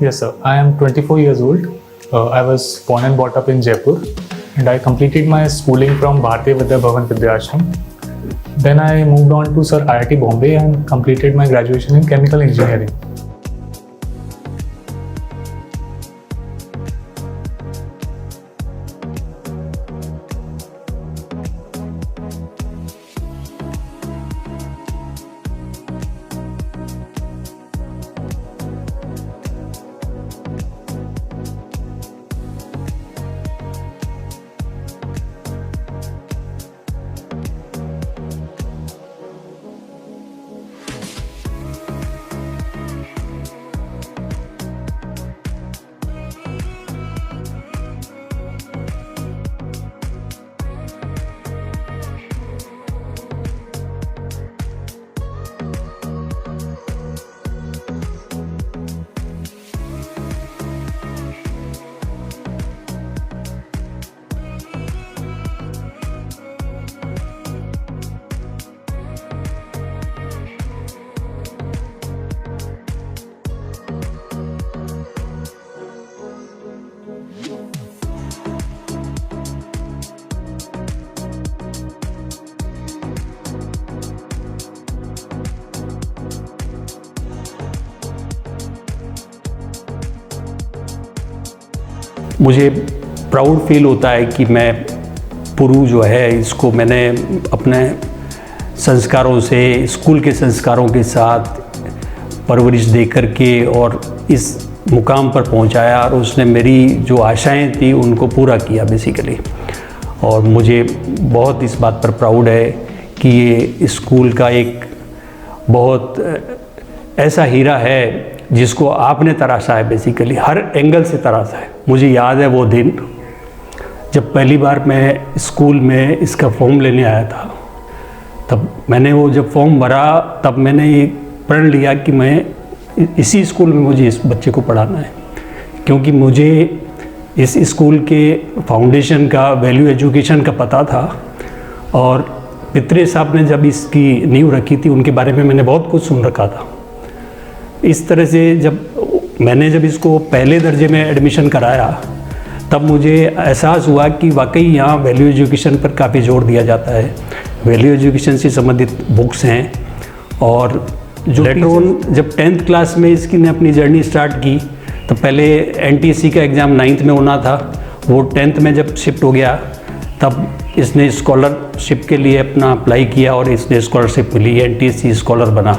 Yes, sir. I am 24 years old. I was born and brought up in Jaipur, and I completed my schooling from Bharatiya Vidya Bhavan Vidyaashram. Then I moved on to Sir IIT Bombay and completed my graduation in chemical engineering. मुझे proud feel होता है कि मैं पुरु जो है इसको मैंने अपने संस्कारों से, स्कूल के संस्कारों के साथ परवरिश दे करके और इस मुकाम पर पहुंचाया, और उसने मेरी जो आशाएं थी उनको पूरा किया बेसिकली। और मुझे बहुत इस बात पर प्राउड है कि ये स्कूल का एक बहुत ऐसा हीरा है जिसको आपने तराशा है, बेसिकली हर एंगल से तराशा है। मुझे याद है वो दिन जब पहली बार मैं स्कूल में इसका फॉर्म लेने आया था। तब मैंने वो जब फॉर्म भरा तब मैंने ये प्रण लिया कि मैं इसी स्कूल में मुझे इस बच्चे को पढ़ाना है, क्योंकि मुझे इस स्कूल के फाउंडेशन का, वैल्यू एजुकेशन का पता था। और पित्रे साहब ने जब इसकी नींव रखी थी उनके बारे में मैंने बहुत कुछ सुन रखा था। इस तरह से जब इसको पहले दर्जे में एडमिशन कराया तब मुझे एहसास हुआ कि वाकई यहाँ वैल्यू एजुकेशन पर काफ़ी जोर दिया जाता है। वैल्यू एजुकेशन से संबंधित बुक्स हैं, और जो लेटर ऑन जब 10th क्लास में इसकी ने अपनी जर्नी स्टार्ट की तो पहले NTSC का एग्ज़ाम 9th में होना था, वो 10th में जब शिफ्ट हो गया तब इसने स्कॉलरशिप के लिए अपना अप्लाई किया और इसने स्कॉलरशिप मिली, NTSC स्कॉलर बना।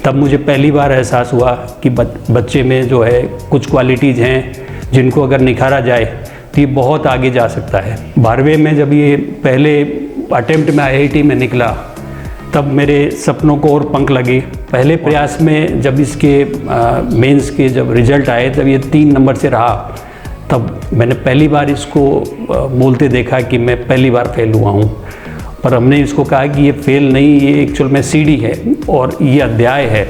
तब मुझे पहली बार एहसास हुआ कि बच्चे में जो है कुछ क्वालिटीज़ हैं जिनको अगर निखारा जाए तो ये बहुत आगे जा सकता है। 12वें में जब ये पहले अटेम्प्ट में IIT में निकला तब मेरे सपनों को और पंख लगे। पहले प्रयास में जब इसके मेंस के जब रिजल्ट आए तब ये 3 नंबर से रहा, तब मैंने पहली बार इसको बोलते देखा कि मैं पहली बार फेल हुआ हूँ। पर हमने इसको कहा कि ये फेल नहीं, ये एक्चुअल में सीढ़ी है और ये अध्याय है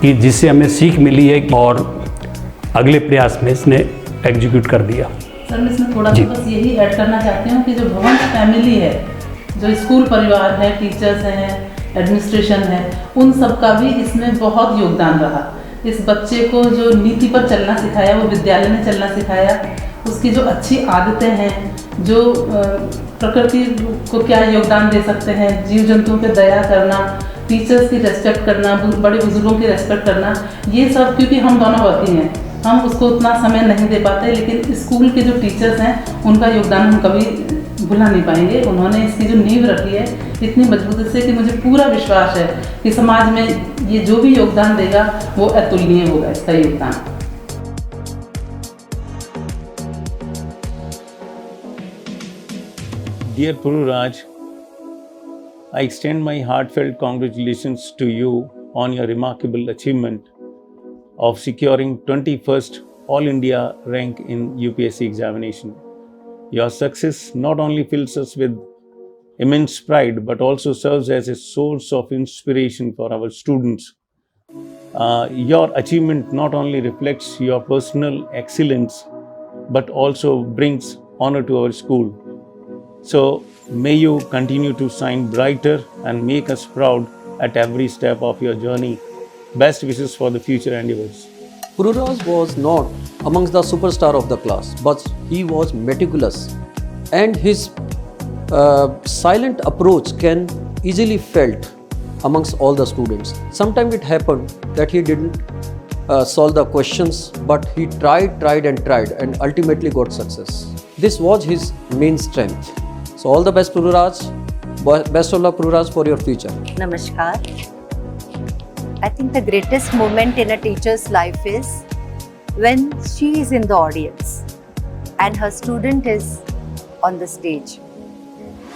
कि जिससे हमें सीख मिली है, और अगले प्रयास में इसने एग्जीक्यूट कर दिया। सर मैं इसमें थोड़ा सा बस यही ऐड करना चाहती हूँ कि जो भवन फैमिली है, जो स्कूल परिवार है, टीचर्स हैं, एडमिनिस्ट्रेशन है, उन सब का भी इसमें बहुत योगदान रहा। इस बच्चे को जो नीति पर चलना सिखाया, वो विद्यालय में चलना सिखाया, उसकी जो अच्छी आदतें हैं, जो प्रकृति को क्या योगदान दे सकते हैं, जीव जंतुओं पे दया करना, टीचर्स की रेस्पेक्ट करना, बड़े बुजुर्गों की रेस्पेक्ट करना, ये सब क्योंकि हम दोनों वर्किंग हैं, हम उसको उतना समय नहीं दे पाते, लेकिन स्कूल के जो टीचर्स हैं उनका योगदान हम कभी भुला नहीं पाएंगे। उन्होंने इसकी जो नींव रखी है इतनी मजबूती से कि मुझे पूरा विश्वास है कि समाज में ये जो भी योगदान देगा वो अतुलनीय होगा इसका योगदान। Dear Puru Raj, I extend my heartfelt congratulations to you on your remarkable achievement of securing 21st All India rank in UPSC examination. Your success not only fills us with immense pride but also serves as a source of inspiration for our students. Your achievement not only reflects your personal excellence but also brings honor to our school. So may you continue to shine brighter and make us proud at every step of your journey. Best wishes for the future endeavors. Pururaj was not amongst the superstar of the class, but he was meticulous, and his silent approach can easily felt amongst all the students. Sometimes it happened that he didn't solve the questions, but he tried and ultimately got success. This was his main strength. So all the best, Pururaj. Best of luck, Pururaj, for your future. Namaskar. I think the greatest moment in a teacher's life is when she is in the audience and her student is on the stage,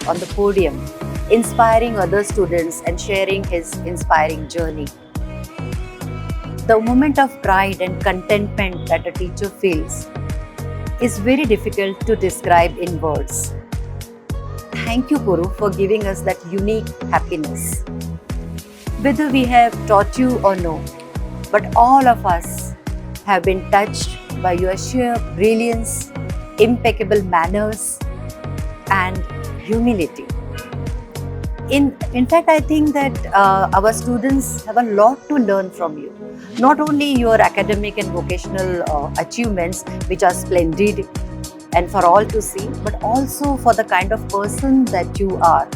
on the podium, inspiring other students and sharing his inspiring journey. The moment of pride and contentment that a teacher feels is very difficult to describe in words. Thank you, Puru, for giving us that unique happiness. Whether we have taught you or no, but all of us have been touched by your sheer brilliance, impeccable manners, and humility. In fact, I think that our students have a lot to learn from you. Not only your academic and vocational achievements, which are splendid and for all to see, but also for the kind of person that you are.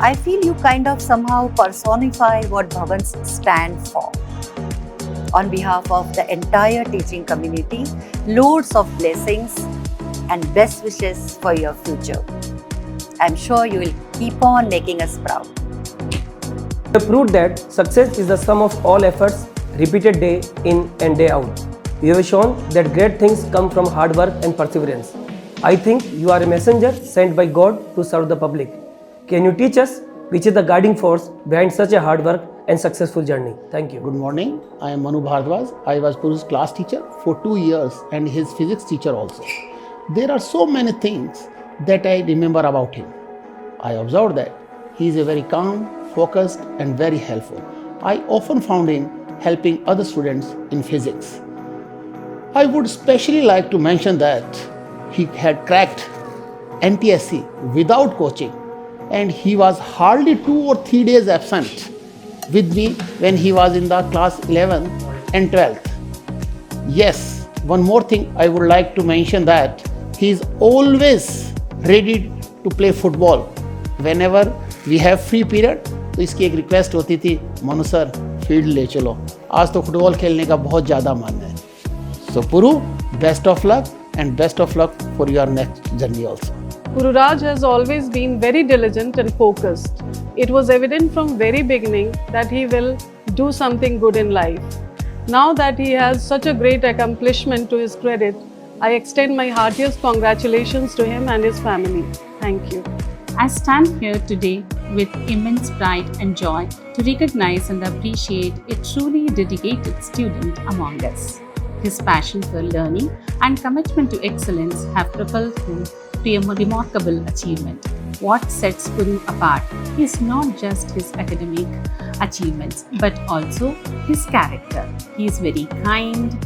I feel you kind of somehow personify what Bhavans stand for. On behalf of the entire teaching community, loads of blessings and best wishes for your future. I'm sure you will keep on making us proud. You have proved that success is the sum of all efforts repeated day in and day out. You have shown that great things come from hard work and perseverance. I think you are a messenger sent by God to serve the public. Can you teach us which is the guiding force behind such a hard work and successful journey? Thank you. Good morning. I am Manu Bhardwaj. I was Puru's class teacher for 2 years and his physics teacher also. There are so many things that I remember about him. I observed that he is a very calm, focused and very helpful. I often found him helping other students in physics. I would especially like to mention that he had cracked NTSC without coaching, and he was hardly 2 or 3 days absent with me when he was in the class 11th and 12th. Yes, one more thing I would like to mention that he is always ready to play football. Whenever we have free period, तो इसकी एक request होती थी, Manu sir field ले चलो, आज तो football खेलने का बहुत ज़्यादा मन है. So Puru, best of luck and best of luck for your next journey also. Pururaj has always been very diligent and focused. It was evident from very beginning that he will do something good in life. Now that he has such a great accomplishment to his credit, I extend my heartiest congratulations to him and his family. Thank you. I stand here today with immense pride and joy to recognize and appreciate a truly dedicated student among us. His passion for learning and commitment to excellence have propelled him to a remarkable achievement. What sets Puru apart is not just his academic achievements, but also his character. He is very kind,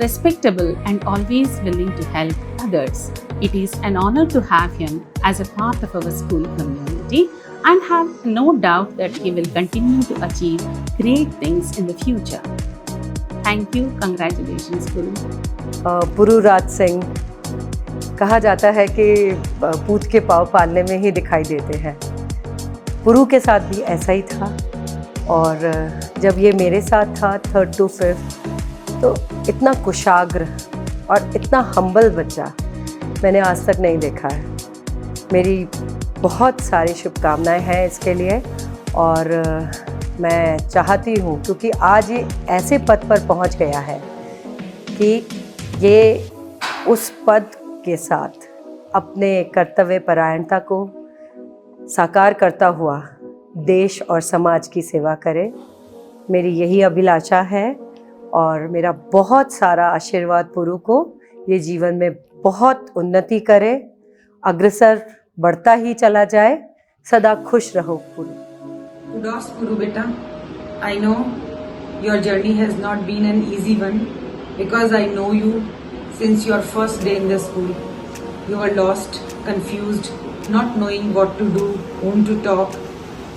respectable, and always willing to help others. It is an honor to have him as a part of our school community and have no doubt that he will continue to achieve great things in the future. Thank you. Congratulations, Puru. Pururaj Singh, कहा जाता है कि पूत के पाँव पालने में ही दिखाई देते हैं. पुरु के साथ भी ऐसा ही था, और जब ये मेरे साथ था 3rd to 5th, तो इतना कुशाग्र और इतना हम्बल बच्चा मैंने आज तक नहीं देखा है. मेरी बहुत सारी शुभकामनाएं हैं इसके लिए, और मैं चाहती हूँ, क्योंकि आज ये ऐसे पद पर पहुँच गया है कि ये उस पद के साथ अपने कर्तव्य परायणता को साकार करता हुआ देश और समाज की सेवा करे. मेरी यही अभिलाषा है, और मेरा बहुत सारा आशीर्वाद पुरु को ये जीवन में बहुत उन्नति करे, अग्रसर बढ़ता ही चला जाए. सदा खुश रहो पुरु. Kudos, Puru beta. I know your journey has not been an easy one, because I know you since your first day in the school. You were lost, confused, not knowing what to do, whom to talk,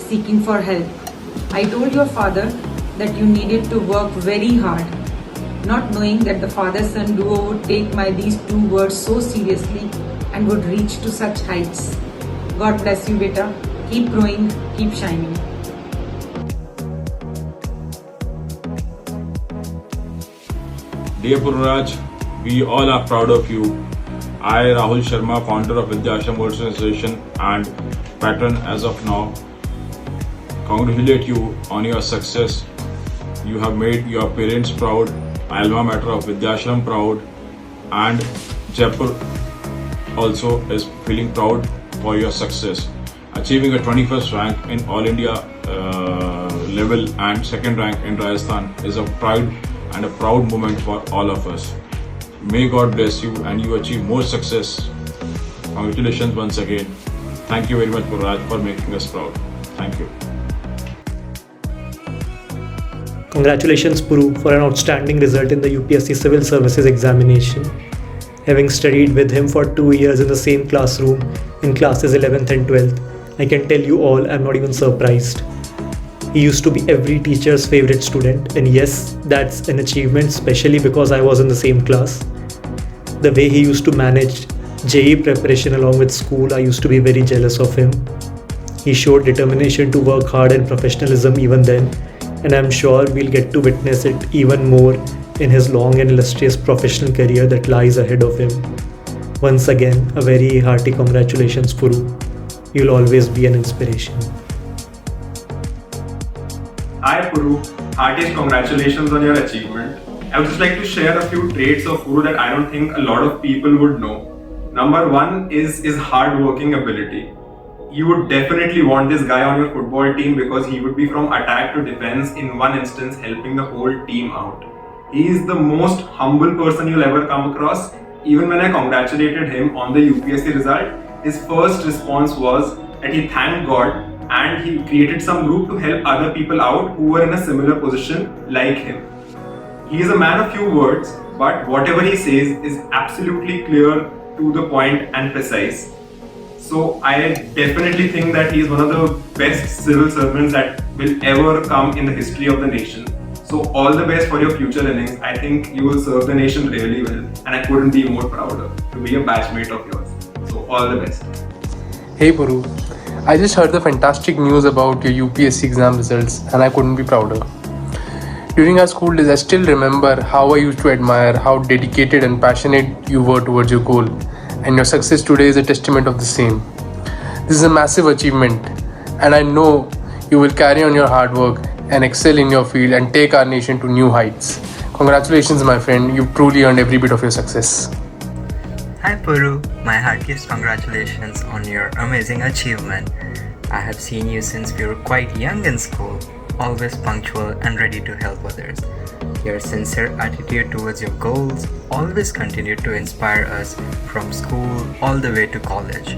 seeking for help. I told your father that you needed to work very hard not knowing that the father-son duo would take these two words so seriously and would reach to such heights. God bless you, beta. Keep growing, keep shining. Dear Pururaj, we all are proud of you. I, Rahul Sharma, founder of Vidya Ashram World Association and patron as of now, congratulate you on your success. You have made your parents proud, alma mater of Vidya Ashram proud, and Jaipur also is feeling proud for your success. Achieving a 21st rank in All India level and second rank in Rajasthan is a pride and a proud moment for all of us. May God bless you and you achieve more success. Congratulations once again. Thank you very much, Pururaj, for making us proud. Thank you. Congratulations, Puru, for an outstanding result in the UPSC Civil Services examination. Having studied with him for 2 years in the same classroom in classes 11th and 12th, I can tell you all I'm not even surprised. He used to be every teacher's favorite student, and yes, that's an achievement, especially because I was in the same class. The way he used to manage JEE preparation along with school, I used to be very jealous of him. He showed determination to work hard and professionalism even then, and I'm sure we'll get to witness it even more in his long and illustrious professional career that lies ahead of him. Once again, a very hearty congratulations, Puru. You'll always be an inspiration. Hi Puru, heartiest congratulations on your achievement. I would just like to share a few traits of Puru that I don't think a lot of people would know. Number one is his hard-working ability. You would definitely want this guy on your football team because he would be from attack to defense in one instance, helping the whole team out. He is the most humble person you'll ever come across. Even when I congratulated him on the UPSC result, his first response was that he thanked God and he created some group to help other people out who were in a similar position like him. He is a man of few words, but whatever he says is absolutely clear, to the point and precise. So I definitely think that he is one of the best civil servants that will ever come in the history of the nation. So all the best for your future innings. I think you will serve the nation really well, and I couldn't be more prouder to be a batchmate of yours. So all the best. Hey Puru, I just heard the fantastic news about your UPSC exam results and I couldn't be prouder. During our school days, I still remember how I used to admire how dedicated and passionate you were towards your goal, and your success today is a testament of the same. This is a massive achievement, and I know you will carry on your hard work and excel in your field and take our nation to new heights. Congratulations, my friend. You've truly earned every bit of your success. Hi Puru, my heartiest congratulations on your amazing achievement. I have seen you since we were quite young in school, always punctual and ready to help others. Your sincere attitude towards your goals always continued to inspire us from school all the way to college.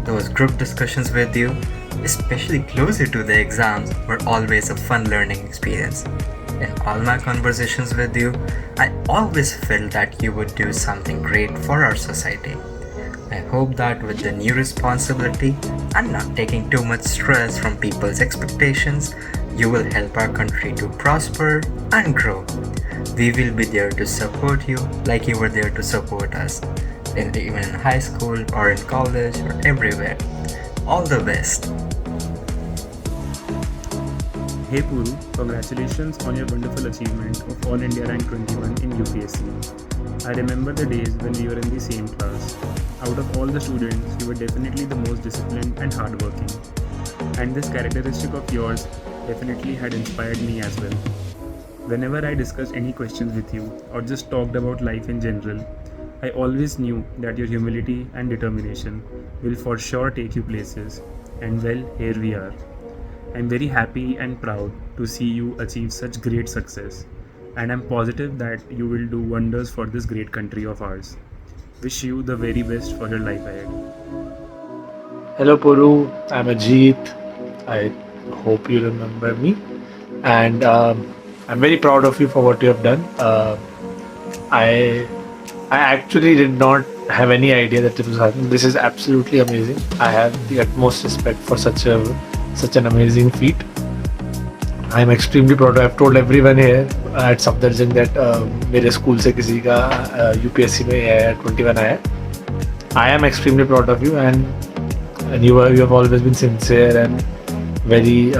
Those group discussions with you, especially closer to the exams, were always a fun learning experience. In all my conversations with you, I always felt that you would do something great for our society. I hope that with the new responsibility and not taking too much stress from people's expectations, you will help our country to prosper and grow. We will be there to support you like you were there to support us, even in high school or in college or everywhere. All the best. Hey Puru, congratulations on your wonderful achievement of All India Rank 21 in UPSC. I remember the days when we were in the same class. Out of all the students, you were definitely the most disciplined and hardworking. And this characteristic of yours definitely had inspired me as well. Whenever I discussed any questions with you or just talked about life in general, I always knew that your humility and determination will for sure take you places. And well, here we are. I'm very happy and proud to see you achieve such great success, and I'm positive that you will do wonders for this great country of ours. Wish you the very best for your life ahead. Hello Puru, I'm Ajit. I hope you remember me, and I'm very proud of you for what you have done. I actually did not have any idea that it was happening. This is absolutely amazing. I have the utmost respect for such an amazing feat. I'm extremely proud. I've told everyone here at Safdarjung that मेरे school से किसी का UPSC में है 21 आया. I am extremely proud of you, and you have always been sincere and very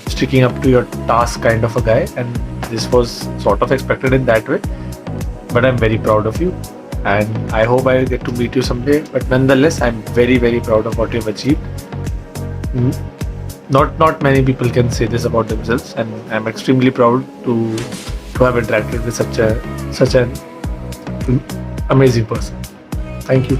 sticking up to your task kind of a guy, and this was sort of expected in that way. But I'm very proud of you, and I hope I get to meet you someday. But nonetheless, I'm very, very proud of what you've achieved. Not many people can say this about themselves, and I'm extremely proud to have interacted with such an amazing person. Thank you.